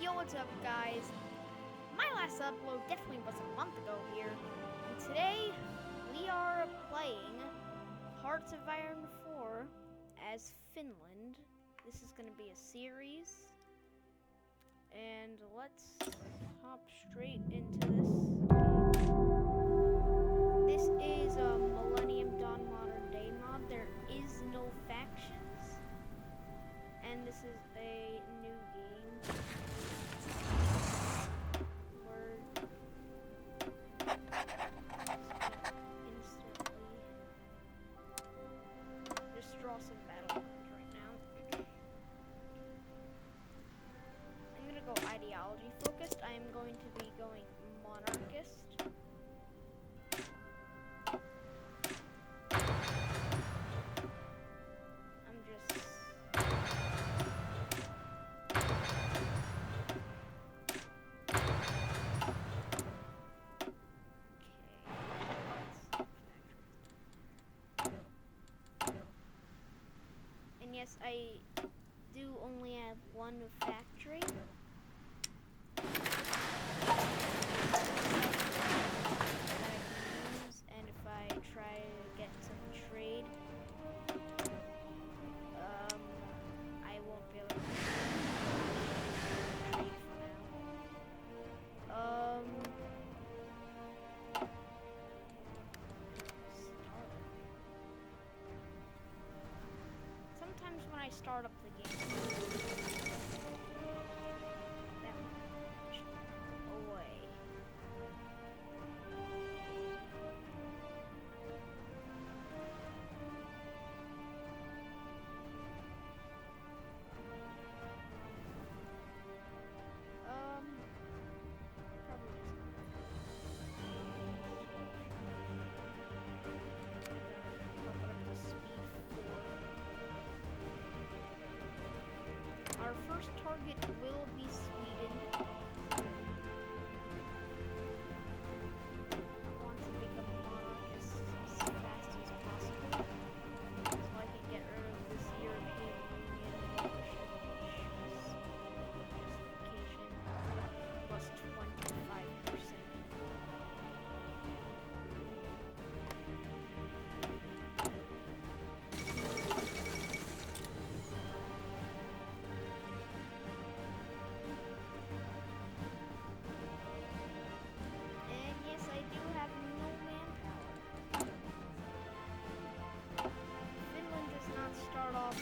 Yo, what's up, guys? My last upload definitely was a month ago here, and today we are playing Hearts of Iron 4 as Finland. This is going to be a series, and let's hop straight into this game. This is a Millennium Dawn Modern Day mod. There is no factions, and this is a new game. Draw some battle cards right now. I'm gonna go ideology focused. I am going to be going monarchist. I'm just and yes, I do only have one factory. That I can use, and if I try to get some trade, I won't be able to trade for now. Sometimes when I start up the game, that much away. Probably our first target will be Sweden. I want to become a monarchist as fast as possible, so I can get rid of this European Union justification plus 25%. Start off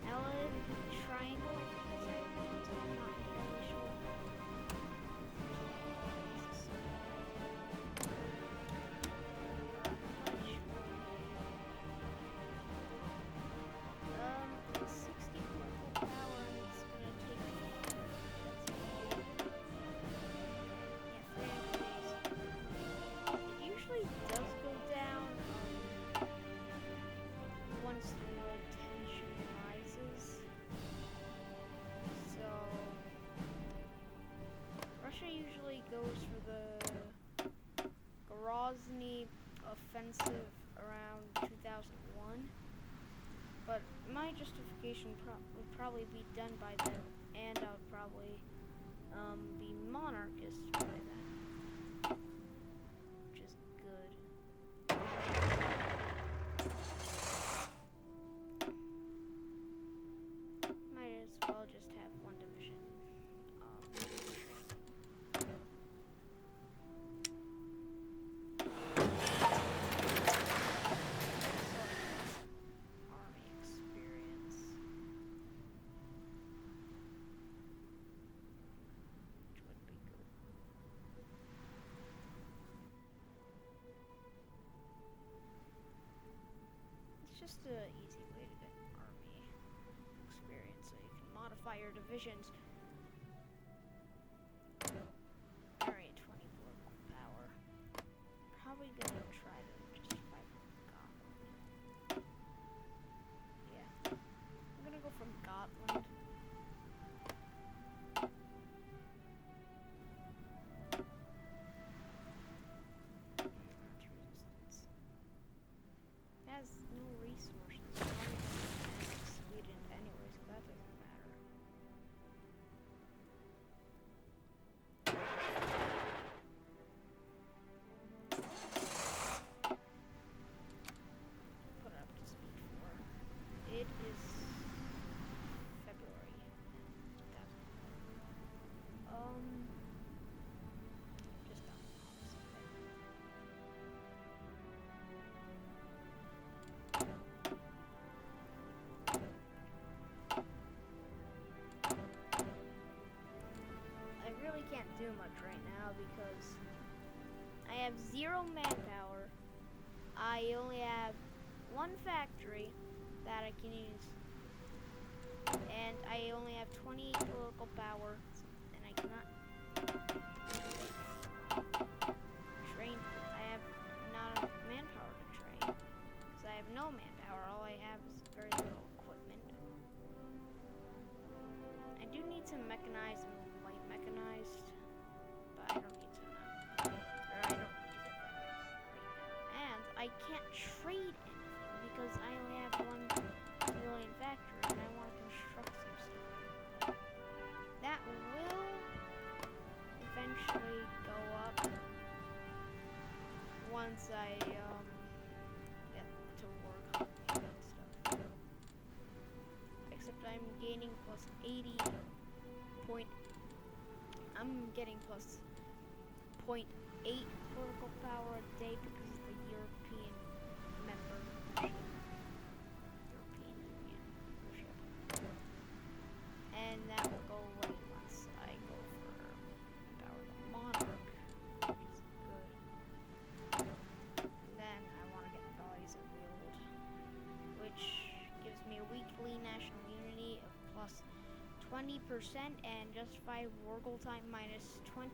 Allied triangle. Does go down once the tension rises. So Russia usually goes for the Grozny offensive around 2001, but my justification would probably be done by then, and I would probably be monarchist by then. Might as well just have one division. Army experience. Which would be good. It's just an easy way to get army experience, so you can modify your divisions. Alright, 20 political power. Probably gonna try to justify Gotland. Yeah. I'm gonna go from Gotland. Has no resources. too much right now because I have 0 manpower. I only have 1 factory that I can use. And I only have 28 political power, and I cannot train. I have not enough manpower to train, because I have no manpower. All I have is very little equipment. I do need some mechanized and light mechanized, but I don't need to now. Or I don't need to get that right now. And I can't trade anything because I only have 1 million factory, and I want to construct some stuff. That will eventually go up once I get to work on that stuff. Except I'm gaining plus 80 point. I'm getting plus 0.8 political power a day because of the European membership. European Union membership. And that will go away once I go for Power the Monarch, which is good. Then I want to get Values of Wield, which gives me a weekly national unity of plus 20% and justify Wargle time minus 25%.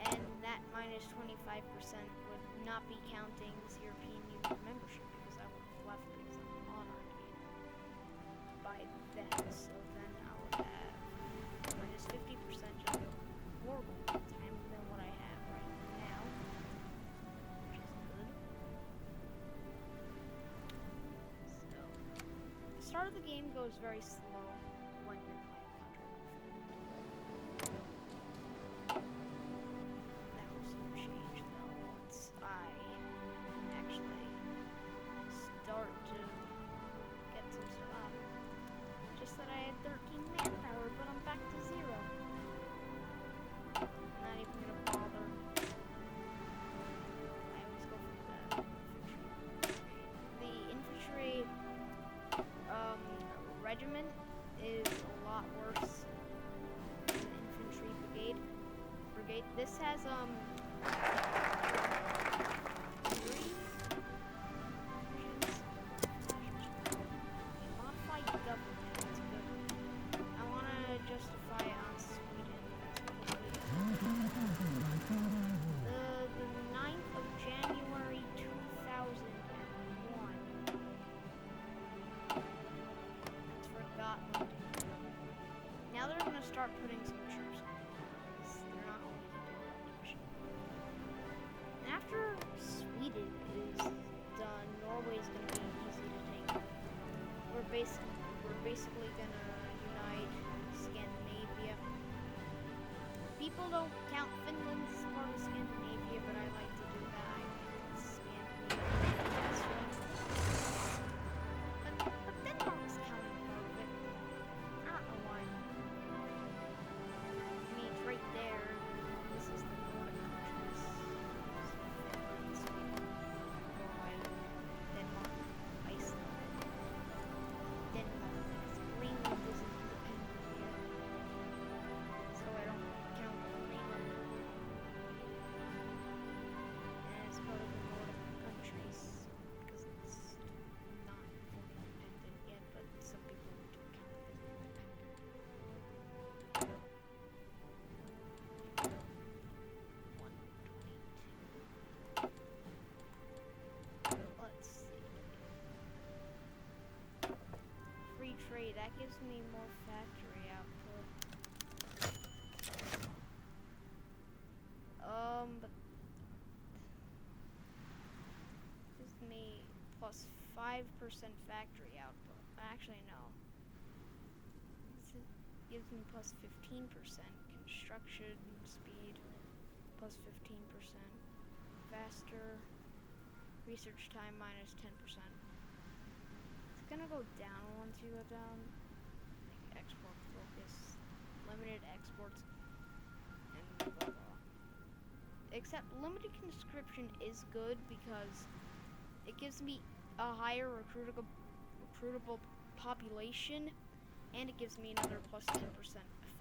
And that minus 25% would not be counting this European Union membership because I would have left because I'm a monarch by then. So then I would have minus 50% just Wargle time than what I have right now, which is good. So the start of the game goes very slow when you're playing contract. That will soon change though once I actually start to get some stuff. Just that I had 13 manpower, but I'm back to 0. Not even gonna bother. I always go for the infantry. The infantry regiment is a lot worse than the infantry brigade. This has 3 modified government. That's good. I want to justify on Sweden. The 9th of January 2001. It's forgotten. Now they're gonna start putting some troops on the because they're not only keeping one division. And after Sweden is done, Norway's gonna be easy to take. We're basically gonna unite Scandinavia. People don't count Finland as part of Scandinavia, but I like to do that. I think it's Scandinavia. That's right. But Denmark's counting part of it. I don't know why. I mean, it's right there. This is the Nordic countries. Finland, Sweden, Norway, Denmark, Iceland. Denmark, because Greenland isn't independent yet. So I don't count Greenland. And it's part of the Nordic countries because it's not fully independent yet, but some people do count it as independent. 122. Let's see. Free trade, that gives me more factory output. But gives me plus 5% factory output. Actually, no. Gives me plus 15% construction speed, plus 15%. Faster. Research time minus 10%. It's gonna go down once you go down. Like export focus, limited exports, and blah blah. Except limited conscription is good because it gives me a higher recruitable population, and it gives me another plus 10%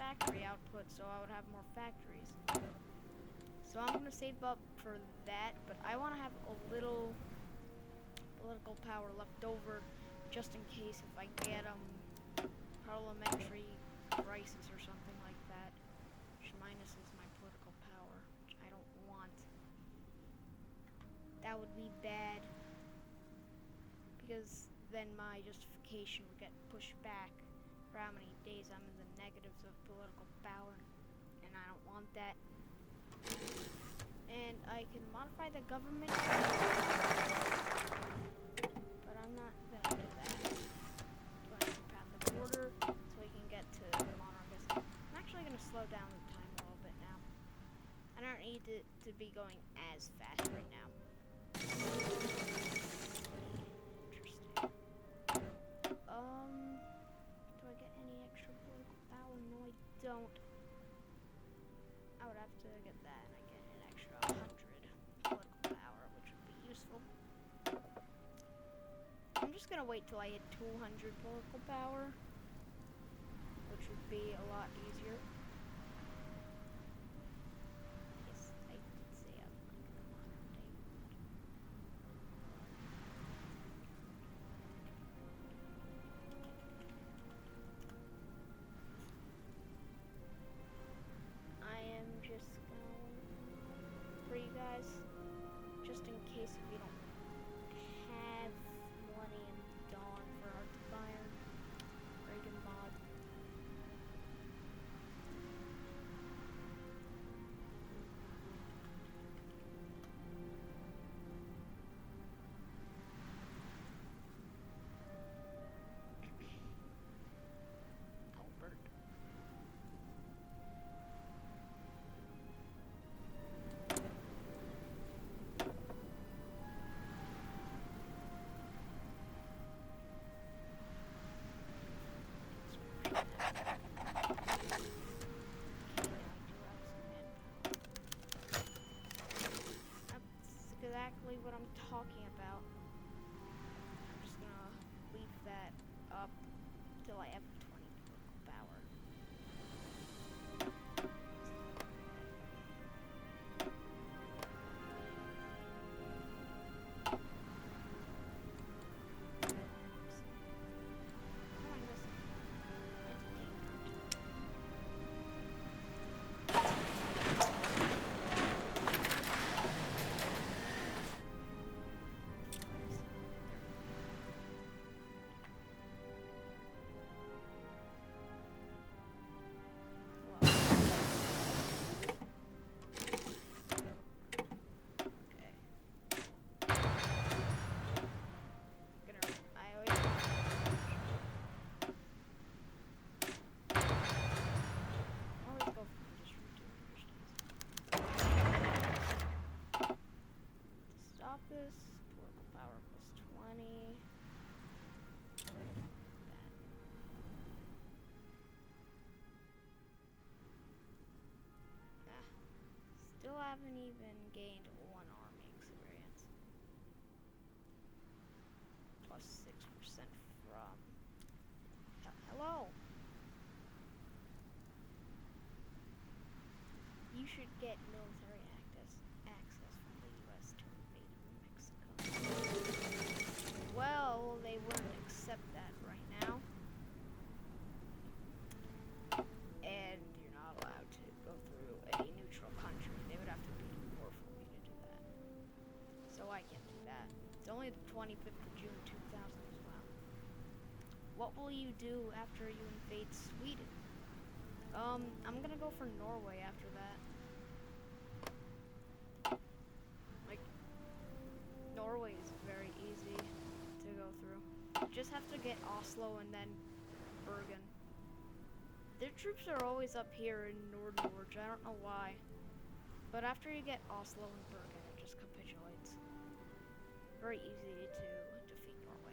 factory output so I would have more factories. So I'm gonna save up for that, but I want to have a little political power left over just in case if I get parliamentary crisis or something like that, which minuses my political power, which I don't want. That would be bad, because then my justification would get pushed back for how many days I'm in the negatives of political power, and I don't want that. And I can modify the government, but I'm not gonna do that. I'm going to path the border so we can get to the monarchist. I'm actually gonna slow down the time a little bit now. I don't need it to be going as fast right now. Interesting. Do I get any extra political power? No, I don't. I would have to get that, and I get an extra 100 political power, which would be useful. I'm just gonna wait till I hit 200 political power, which would be a lot easier. Yes, I did say I would like the modern day mod. I am just going for you guys, just in case if you don't have money in Dawn for Hearts of Iron, Reagan mod. Albert. That's exactly what I'm talking about. I'm just gonna leave that up till I have 20 political power. Come on, listen. This political power plus 20. Still haven't even gained 1 army experience. Plus 6% from. Hello. You should get military access from the U.S. to invade Mexico. Well, they wouldn't accept that right now. And you're not allowed to go through a neutral country. They would have to be war for me to do that. So I can't do that. It's only the 25th of June 2000 as well. What will you do after you invade Sweden? I'm gonna go for Norway after that. Like, Norway is very easy to go through. You just have to get Oslo and then Bergen. Their troops are always up here in Nord-Norge, I don't know why. But after you get Oslo and Bergen, it just capitulates. Very easy to defeat Norway.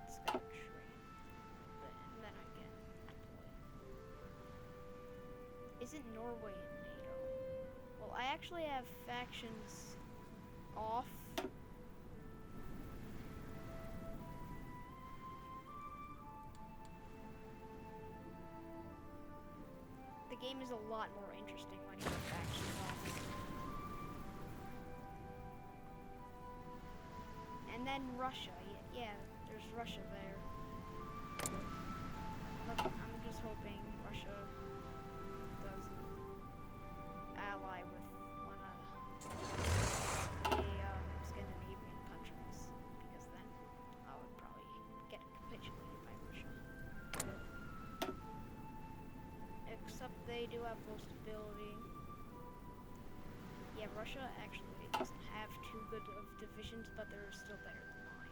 It's got a train. And then I get deployed. Isn't Norway in NATO? Well, I actually have factions off. game is a lot more interesting when you have factions on it. And then Russia, yeah, there's Russia there. Look, I'm just hoping Russia doesn't ally with one of the Scandinavian countries, because then I would probably get capitulated by Russia. Except they do have low stability. Yeah, Russia actually doesn't have too good of divisions, but they're still better than mine.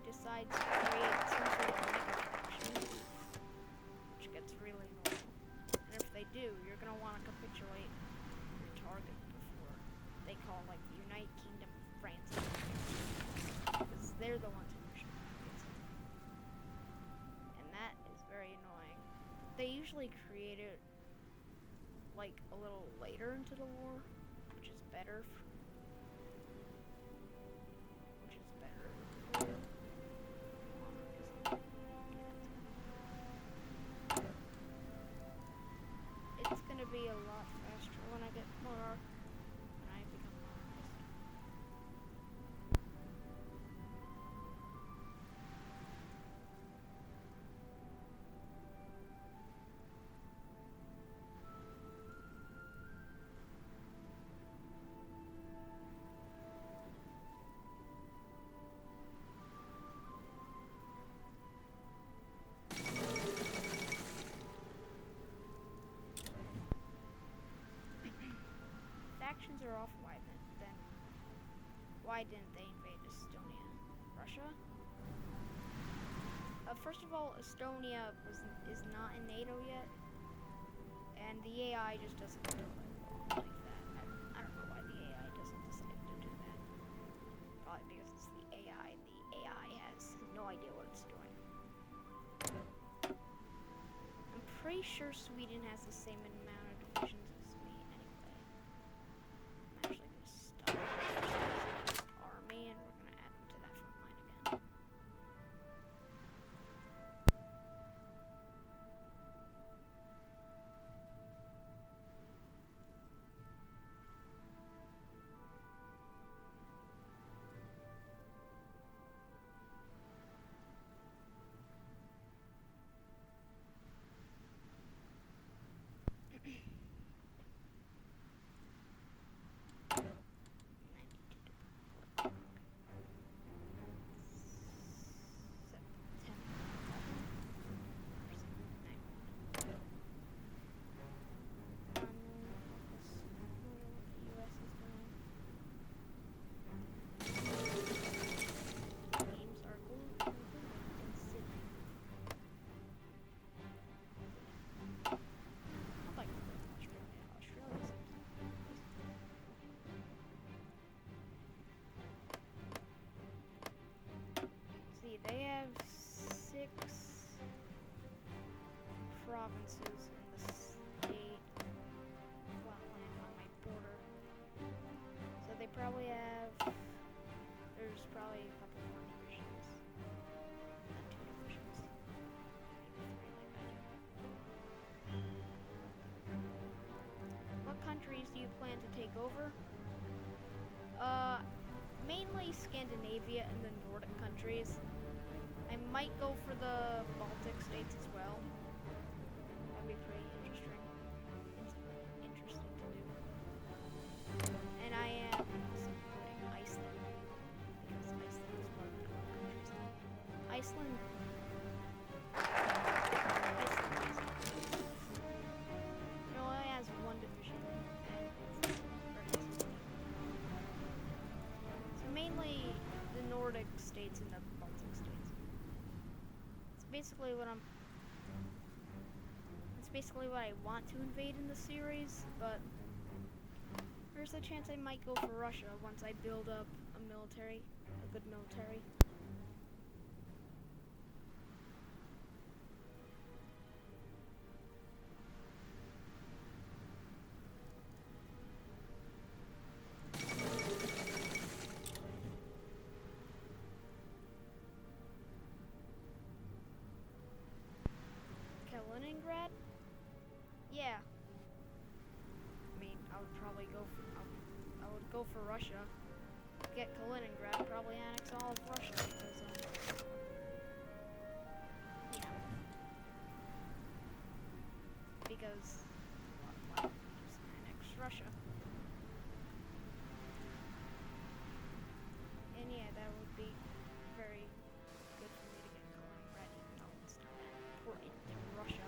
Decides to create some sort of mega faction, which gets really annoying. And if they do, you're gonna want to capitulate your target before they call like the United Kingdom of France, because they're the ones who push it. And that is very annoying. They usually create it like a little later into the war, which is better. Be a lot faster when I get more, when I become monarchist. Factions are off. Why didn't they invade Estonia? Russia? First of all, Estonia is not in NATO yet, and the AI just doesn't do it like that. I don't know why the AI doesn't decide to do that. Probably because it's the AI, and the AI has no idea what it's doing. I'm pretty sure Sweden has the same amount of divisions as me anyway. I'm actually going to stop this army and we're going to add them to that front line again. They have 6 provinces in the state flatland on my border. So they probably have, there's probably a couple more divisions. Not 2 divisions. Maybe 3 like I do. What countries do you plan to take over? Mainly Scandinavia and the Nordic countries. I might go for the Baltic states as well. That'd be pretty interesting to do. And Iceland. It only has one division, and so mainly the Nordic states and the Baltic states. It's basically what I want to invade in the series, but there's a chance I might go for Russia once I build up a good military. Kaliningrad? Yeah. I mean, I would go for Russia. Get Kaliningrad, probably annex all of Russia because why just annex Russia? And yeah, that would be very good for me to get Kaliningrad, even though it's not that important to Russia.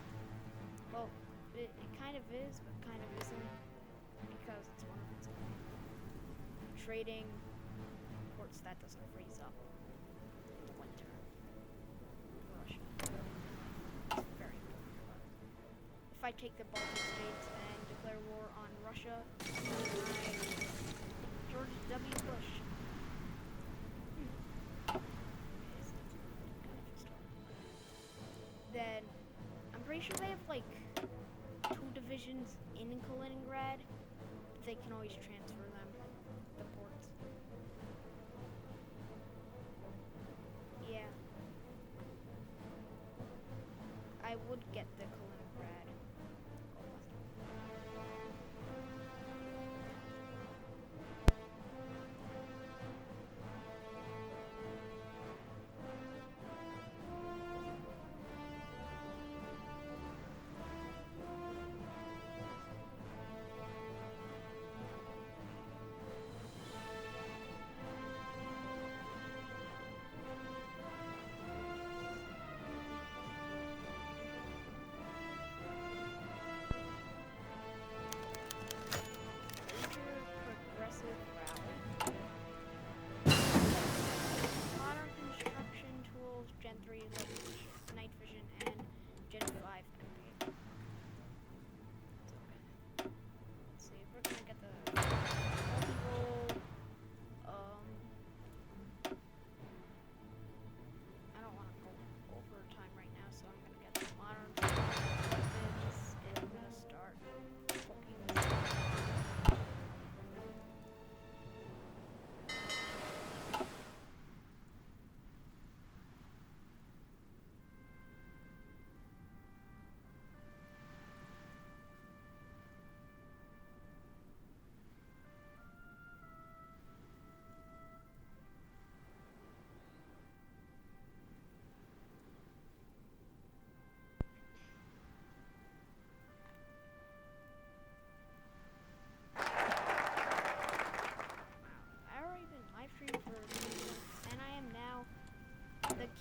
Well, it kind of is, but kind of isn't, because it's one of its own trading ports that doesn't freeze up in the winter. Russia. It's very important. If I take the Baltic states and declare war on Russia, George W. Bush. Then I'm pretty sure they have like 2 divisions in Kaliningrad. They can always transfer them, the ports. Yeah. I would get the Kaliningrad.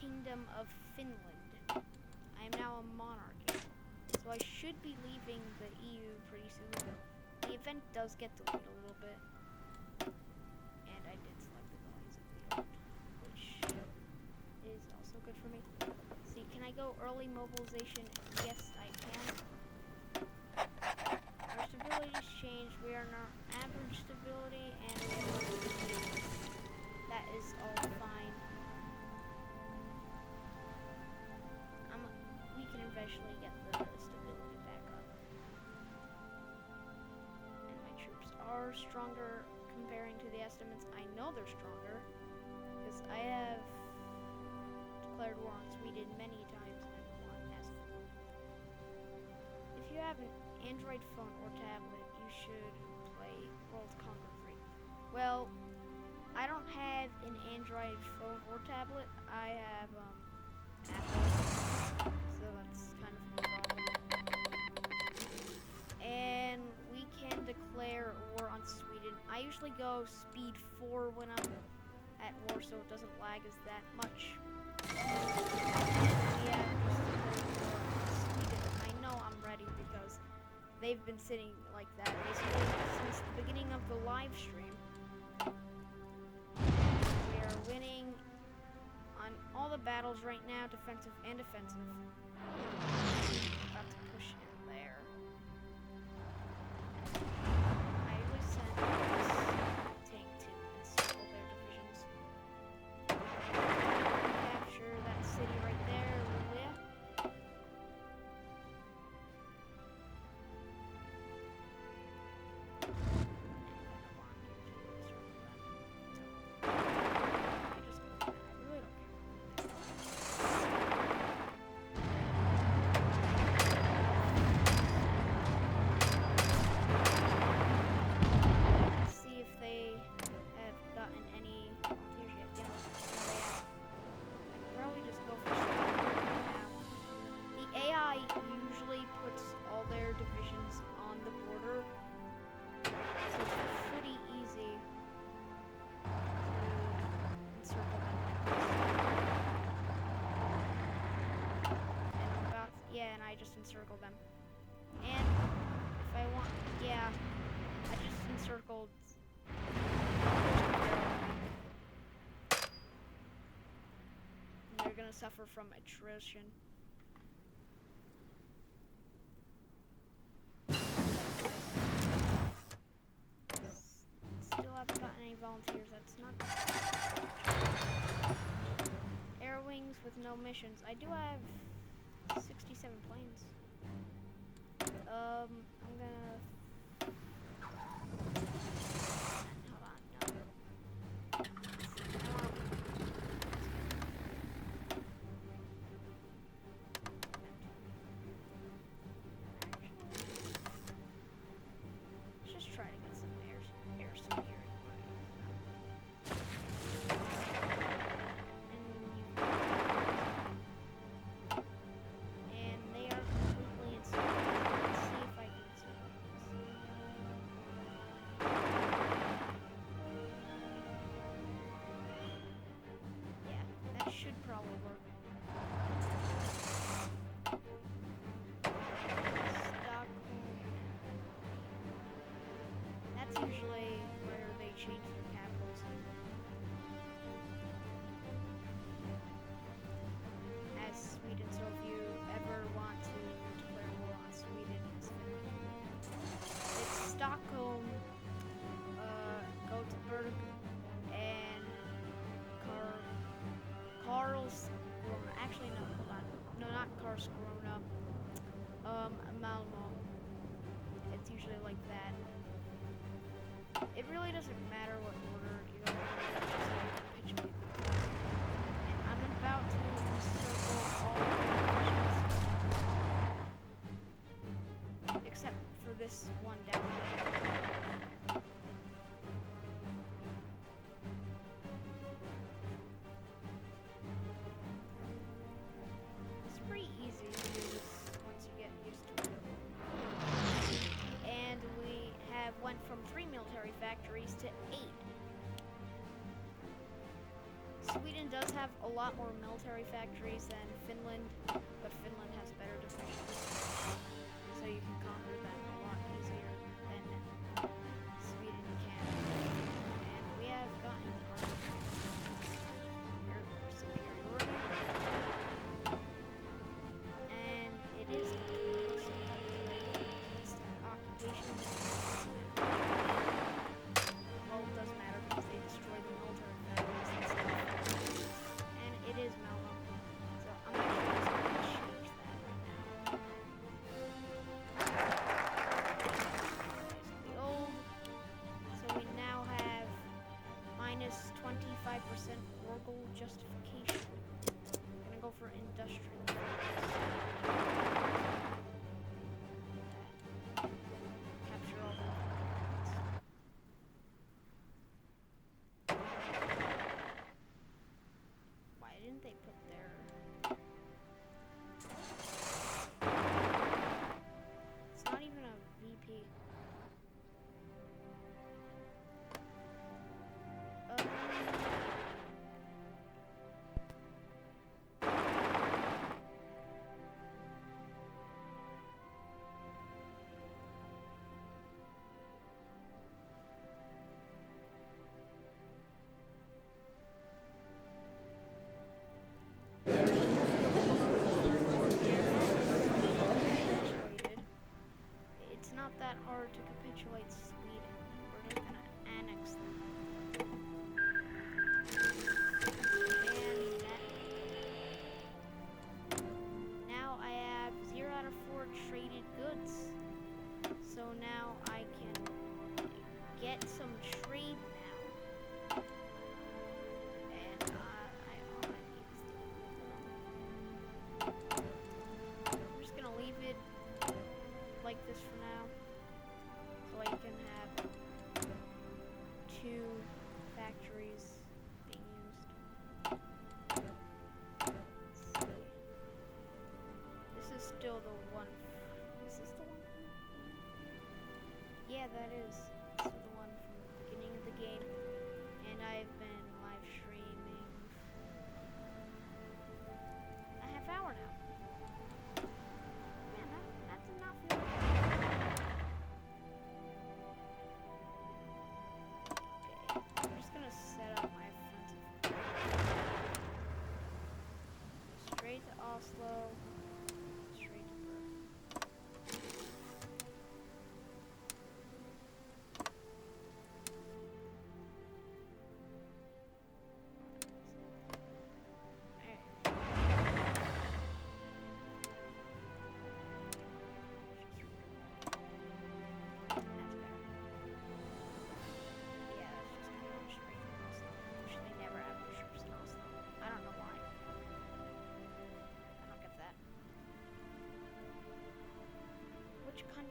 Kingdom of Finland. I am now a monarchy, so I should be leaving the EU pretty soon. The event does get delayed a little bit, and I did select the values of the old, which is also good for me. See, can I go early mobilization? Yes, I can. Our stability has changed. We are in our average stability, and that is all fine. Eventually get the stability back up. And my troops are stronger comparing to the estimates. I know they're stronger because I have declared war on Sweden many times and won as if you have an Android phone or tablet, you should play World Conquer Free. Well, I don't have an Android phone or tablet. I have Apple. So that's kind of a problem. And we can declare war on Sweden. I usually go speed 4 when I'm at war so it doesn't lag as that much. Yeah, I know I'm ready because they've been sitting like that basically since the beginning of the live stream. We are winning on all the battles right now, defensive and offensive. About to push in there. I usually send this tank to encircle their divisions. Capture that city right there, Lilia. Divisions on the border, so it's pretty easy to encircle them like this. And I'm about, yeah, and I just encircled them. And if I want, yeah, I just encircled. They're gonna suffer from attrition. Volunteers, that's not air wings with no missions. I do have 67 planes. I'm gonna hold on, no. Let's just try to get some air security. Should probably work. Stockholm. That's usually where they change their capitals. As Sweden, so if you ever want to declare war on Sweden, it's Stockholm, Gothenburg, and Karlskrona. Actually, no, hold on. No, not Karlskrona. Malmo. It's usually like that. It really doesn't matter what order you go in. And I'm about to encircle all the divisions. Except for this one down here. Went from 3 military factories to 8. Sweden does have a lot more military factories than Finland, but Finland has better defenses, so you can conquer them a lot easier than Sweden can. And we have gotten our superiority, and it is occupation. Justification. I'm gonna go for industrial. Capture all the Why didn't they put their It's not even a VP.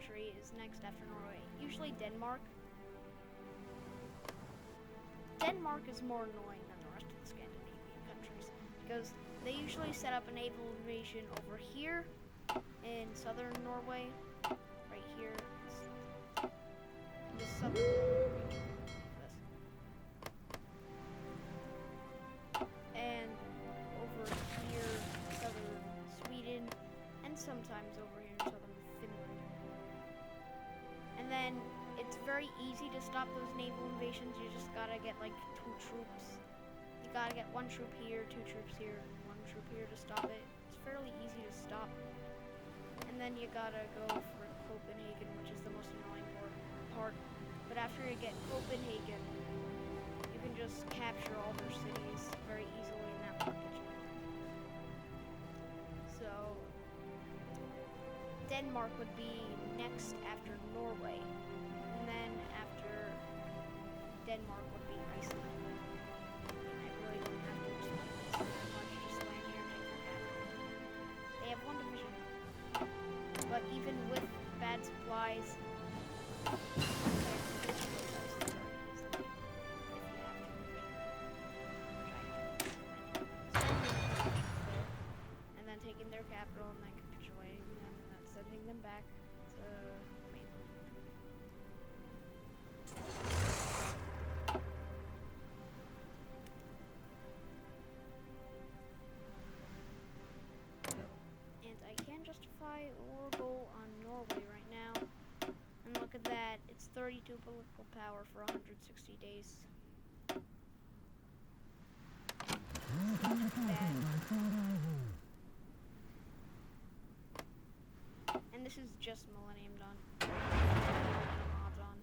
country is next after Norway? Usually Denmark. Denmark is more annoying than the rest of the Scandinavian countries because they usually set up a naval invasion over here in southern Norway, right here, this southern region, and over here, southern Sweden, and sometimes over here in southern Finland. And then it's very easy to stop those naval invasions. You just gotta get like 2 troops. You gotta get 1 troop here, 2 troops here, 1 troop here to stop it. It's fairly easy to stop. And then you gotta go for Copenhagen, which is the most annoying part. But after you get Copenhagen, you can just capture all their cities very easily, and that won't get you anything. So Denmark would be next after Norway, and then after Denmark would be Iceland. And I really don't have to explain this very much, just land here and take their capital. They have 1 division, but even with bad supplies, and then taking their capital and then capitulating them and then sending them back to mainland. And I can justify a war goal on Norway right now. And look at that, it's 32 political power for 160 days. And this is just Millennium done. Mods on.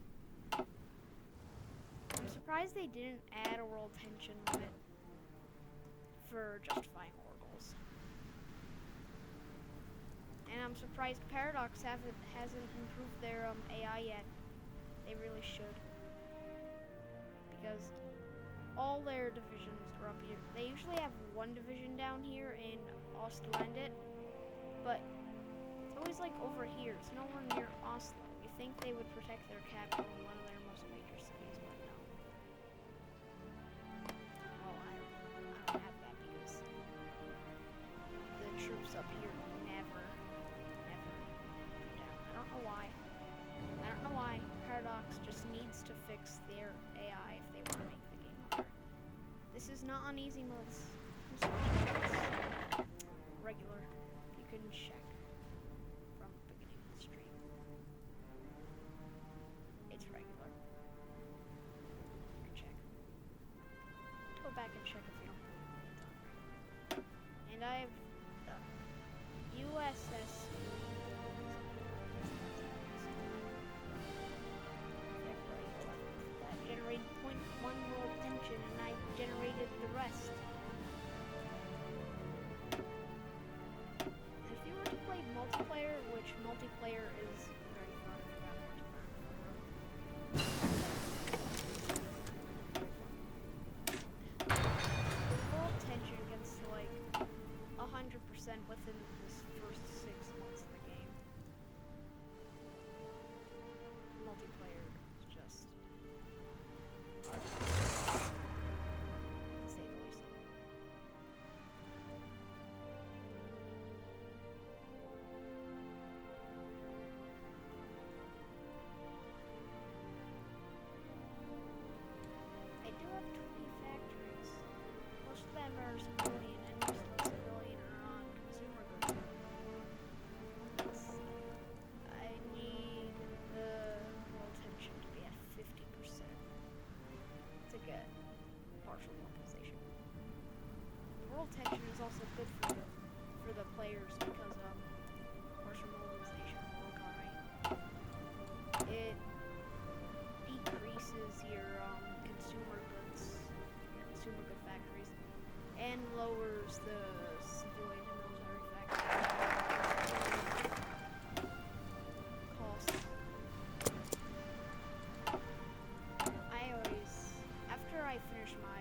I'm surprised they didn't add a world tension limit for justifying war goals. And I'm surprised Paradox hasn't improved their AI yet. They really should. Because all their divisions are up here. They usually have 1 division down here in Ostlandet, but it's always like over here. It's nowhere near Oslo. You think they would protect their capital in one of their most major cities, but no. Well, I don't have that because the troops up here never go down. I don't know why. Paradox just needs to fix their AI if they want to make the game harder. This is not on easy modes. It's regular. You can check from the beginning of the stream. It's regular. You can check. Go back and check if you don't believe me. It's on regular. And I have the USS generated 0.1 world tension, and I generated the rest. And if you were to play multiplayer, which multiplayer is very fun, the world tension gets to like 100% within this first 6 months of the game. Multiplayer is just to say the least. I do have 20 factories. Most of them are civilian, and most of the civilian are on consumer goods. I need the world tension to be at 50% to get partial mobilization. World tension is also good for the players because partial mobilization of the economy. It decreases your consumer good factories, and lowers the civilian and military factories costs. I always, after I finish my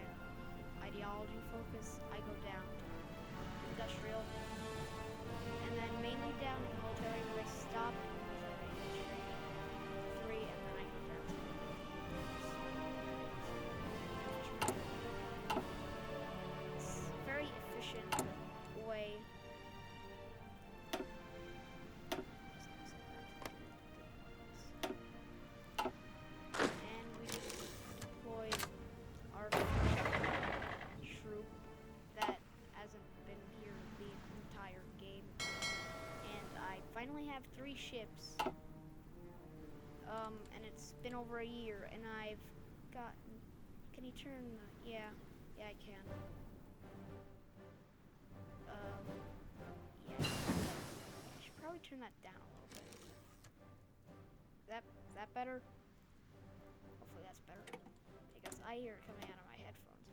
ideology focus, I go down to industrial, and then mainly down to military, but I stop military industry ships. And it's been over a year, and I've gotten. Can you turn? Yeah, I can. Yeah. I should probably turn that down a little bit. Is that better? Hopefully that's better, because I hear it coming out of my headphones.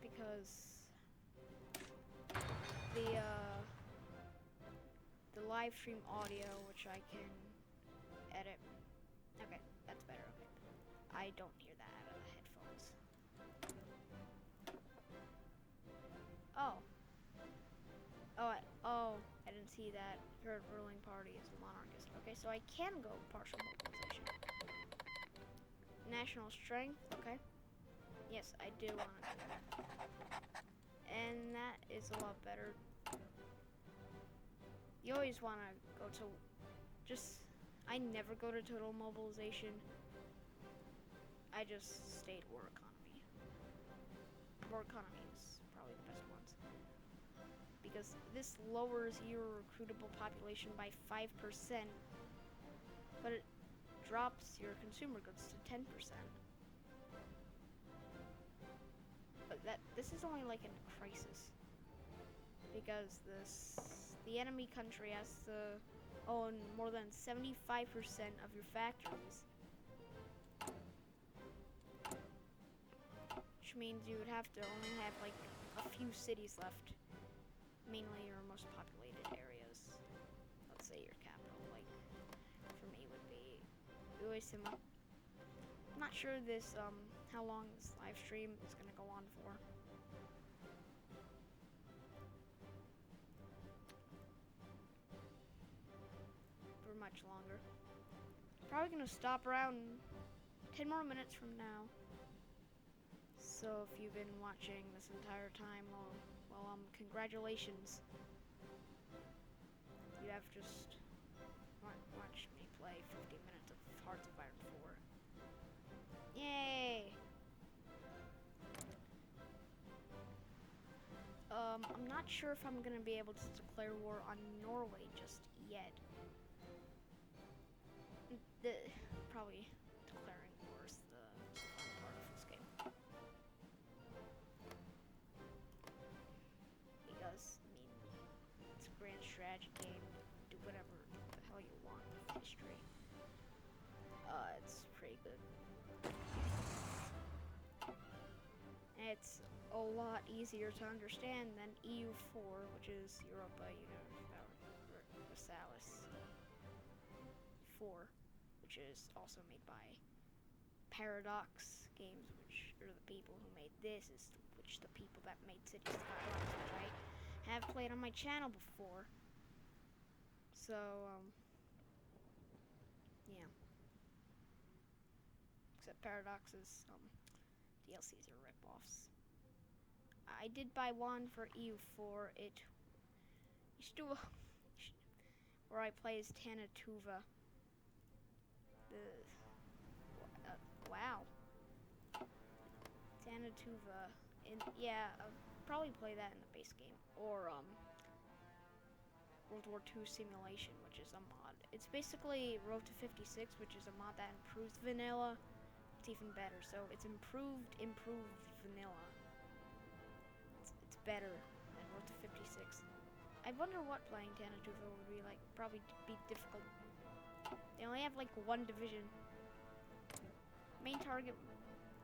Because the live stream audio, which I can edit. Okay, that's better. Okay, I don't hear that out of the headphones. I didn't see that. Current ruling party is monarchist. Okay, so I can go partial mobilization. National strength. Okay. Yes, I do want to do that. And that is a lot better. You always want to go to I never go to total mobilization. I just stayed war economy. War economy is probably the best ones. Because this lowers your recruitable population by 5%, but it drops your consumer goods to 10%. But this is only like in a crisis, because the enemy country has to own more than 75% of your factories, which means you would have to only have like a few cities left, mainly your most populated areas. Let's say your capital, like for me would be Uesima. I'm not sure how long this live stream is gonna go on for. For much longer. Probably gonna stop around 10 more minutes from now. So if you've been watching this entire time, well, congratulations. You have just watched me play 15 minutes of Hearts of Iron 4. Yay! I'm not sure if I'm gonna be able to declare war on Norway just yet. Probably declaring war is the fun part of this game. Because, it's a grand strategy game. Do whatever the hell you want with history. It's pretty good. It's a lot easier to understand than EU4, which is Europa Universalis 4, which is also made by Paradox Games, which are the people who made this, which the people that made City Skylines, which I have played on my channel before. So, yeah. Except Paradox's DLCs are rip-offs. I did buy one for EU4. It used to where I play as Tanatuva. Wow. Tanatuva. I'll probably play that in the base game. Or World War II Simulation, which is a mod. It's basically Road to 56, which is a mod that improves vanilla. It's even better. So it's improved vanilla. It's better than Road to 56. I wonder what playing Tanatuva would be like. Probably be difficult. They only have like one division. Main target.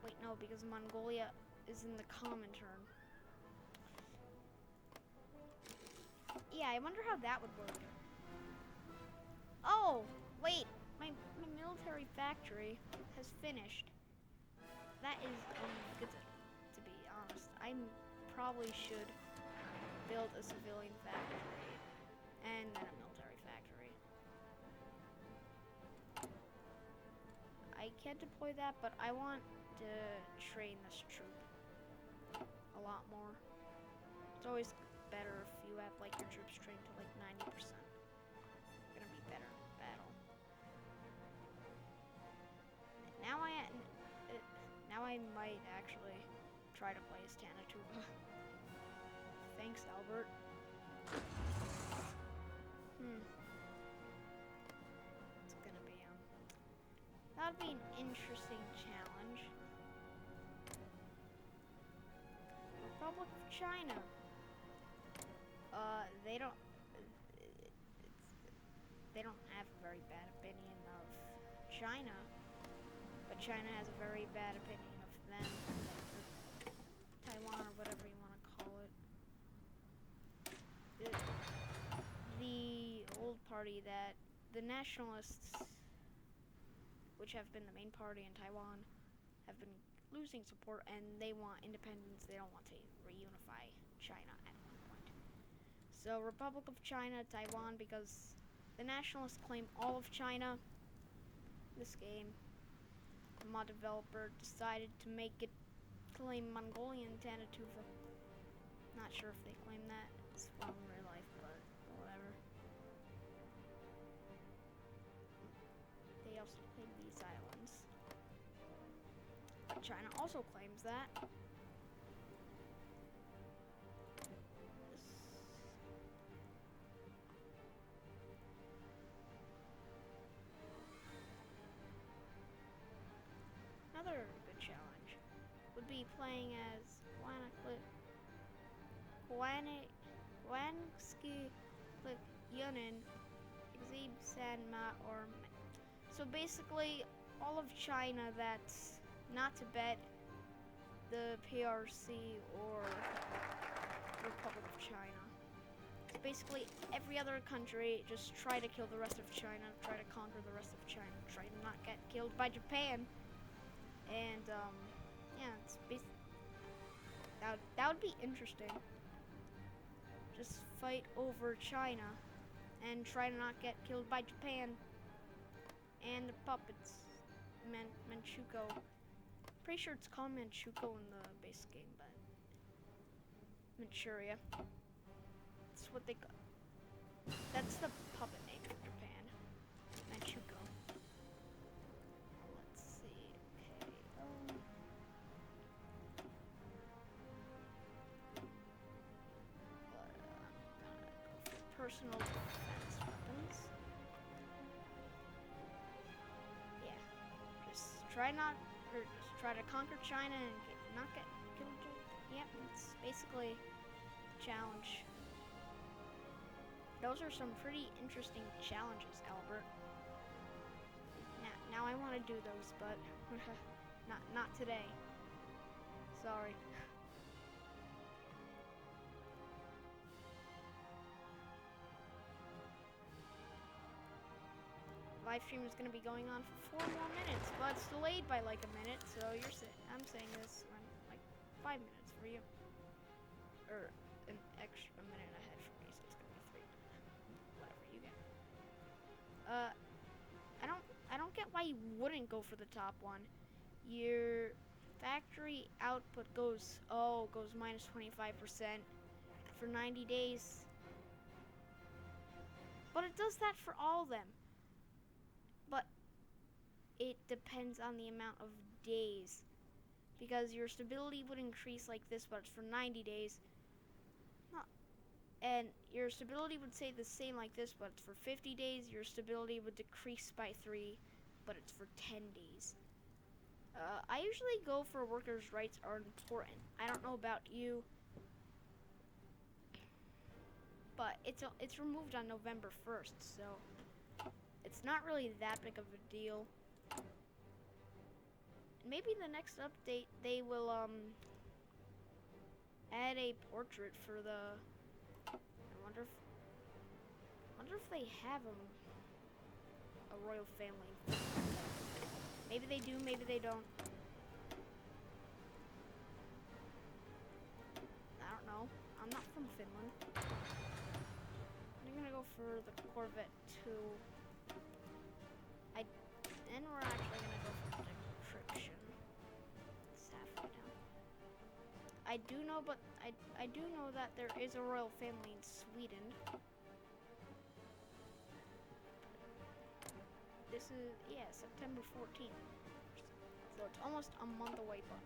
Wait, no, because Mongolia is in the common turn. Yeah, I wonder how that would work. Oh, wait. My military factory has finished. That is good to be honest. I probably should build a civilian factory and then a military factory. I can't deploy that, but I want to train this troop a lot more. It's always better if you have like your troops trained to like 90%. It's gonna be better in battle. Now I might actually try to play as Tanatuva. Thanks, Albert. It's gonna be that'd be an interesting challenge. Republic of China. They don't. They don't have a very bad opinion of China, but China has a very bad opinion of them, or Taiwan, or whatever you want to call it. The old party that the nationalists, which have been the main party in Taiwan, have been losing support, and they want independence. They don't want to reunify China at one point. So Republic of China, Taiwan, because the nationalists claim all of China. This game, the mod developer decided to make it claim Mongolian Tanatuva. Not sure if they claim that. It's well in real life, but whatever. They also claim these islands. But China also claims that. Another good challenge would be playing as Kwanski Yunin, Exib Sanma, or so basically all of China that's not Tibet, the PRC, or Republic of China. So basically every other country, just try to kill the rest of China, try to conquer the rest of China, try to not get killed by Japan. And yeah, it's that would be interesting. Just fight over China and try to not get killed by Japan and the puppets, Manchukuo. Pretty sure it's called Manchukuo in the base game, but Manchuria. That's what they call. That's the puppet name for Japan, Manchukuo. Personal defense weapons. Yeah, just try to conquer China and not get killed. Yep, it's basically the challenge. Those are some pretty interesting challenges, Albert. Now I want to do those, but not today. Sorry. Live stream is going to be going on for 4 more minutes, but it's delayed by like a minute, so I'm saying this when like 5 minutes for you, or an extra minute ahead for me, so it's going to be 3 minutes. Whatever you get. I don't get why you wouldn't go for the top one. Your factory output goes minus 25% for 90 days, but it does that for all of them. But it depends on the amount of days, because your stability would increase like this, but it's for 90 days. And your stability would stay the same like this, but it's for 50 days. Your stability would decrease by 3, but it's for 10 days. I usually go for workers' rights are important. I don't know about you, but it's removed on November 1st, so it's not really that big of a deal. Maybe the next update they will add a portrait for the. I wonder if they have a royal family. Maybe they do, maybe they don't. I don't know. I'm not from Finland. I'm gonna go for the Corvette 2. Then we're actually gonna go for decryption. It's halfway down. I do know that there is a royal family in Sweden. This is September 14th. So it's almost a month away, but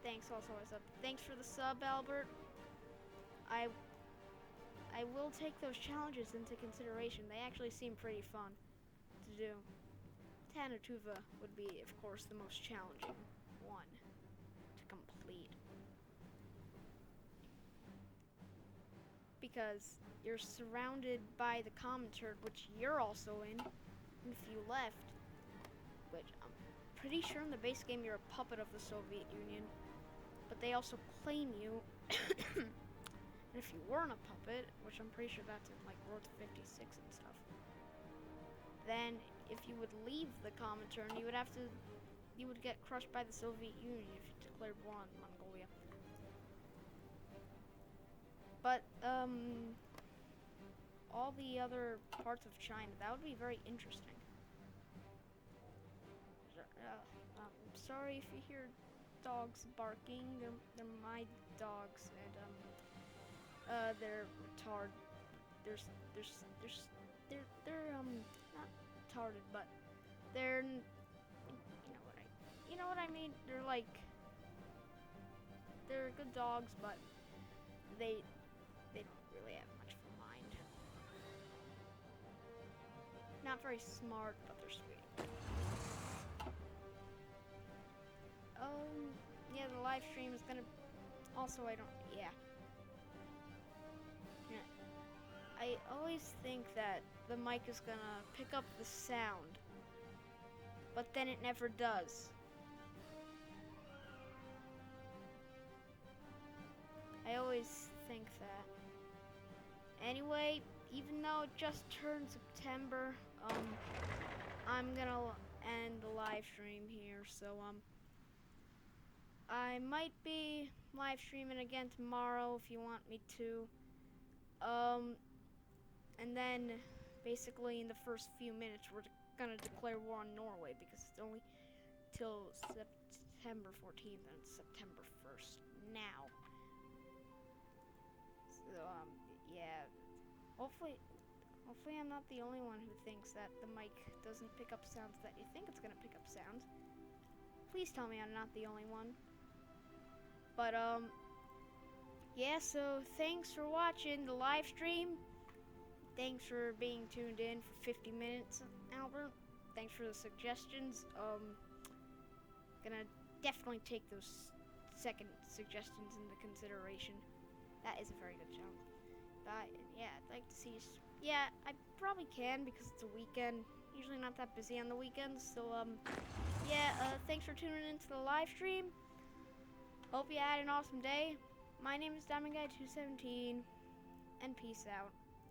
thanks also as a thanks for the sub, Albert. I will take those challenges into consideration. They actually seem pretty fun to do. Tanatuva would be, of course, the most challenging one to complete. Because you're surrounded by the Comintern, which you're also in. And if you left, which I'm pretty sure in the base game you're a puppet of the Soviet Union, but they also claim you. And if you weren't a puppet, which I'm pretty sure that's in like Road to 56 and stuff, then if you would leave the Comintern, you would get crushed by the Soviet Union if you declared war on Mongolia. But all the other parts of China, that would be very interesting. I'm sorry if you hear dogs barking. They're my dogs, and they're retarded. They're not retarded, but they're you know what I mean. They're good dogs, but they don't really have much of a mind. Not very smart, but they're sweet. Yeah, the live stream is gonna. Also, I always think that the mic is gonna pick up the sound, but then it never does. I always think that. Anyway, even though it just turned September, I'm gonna end the live stream here, so I might be live streaming again tomorrow if you want me to. And then basically in the first few minutes we're gonna declare war on Norway because it's only till September 14th and it's September 1st now. So yeah. Hopefully I'm not the only one who thinks that the mic doesn't pick up sounds that you think it's gonna pick up sounds. Please tell me I'm not the only one. But yeah, so thanks for watching the live stream. Thanks for being tuned in for 50 minutes, Albert. Thanks for the suggestions. Gonna definitely take those second suggestions into consideration. That is a very good challenge. But yeah, I'd like to see you. Yeah, I probably can because it's a weekend. Usually not that busy on the weekends. So yeah, thanks for tuning into the live stream. Hope you had an awesome day. My name is Diamond Guy 217, and peace out.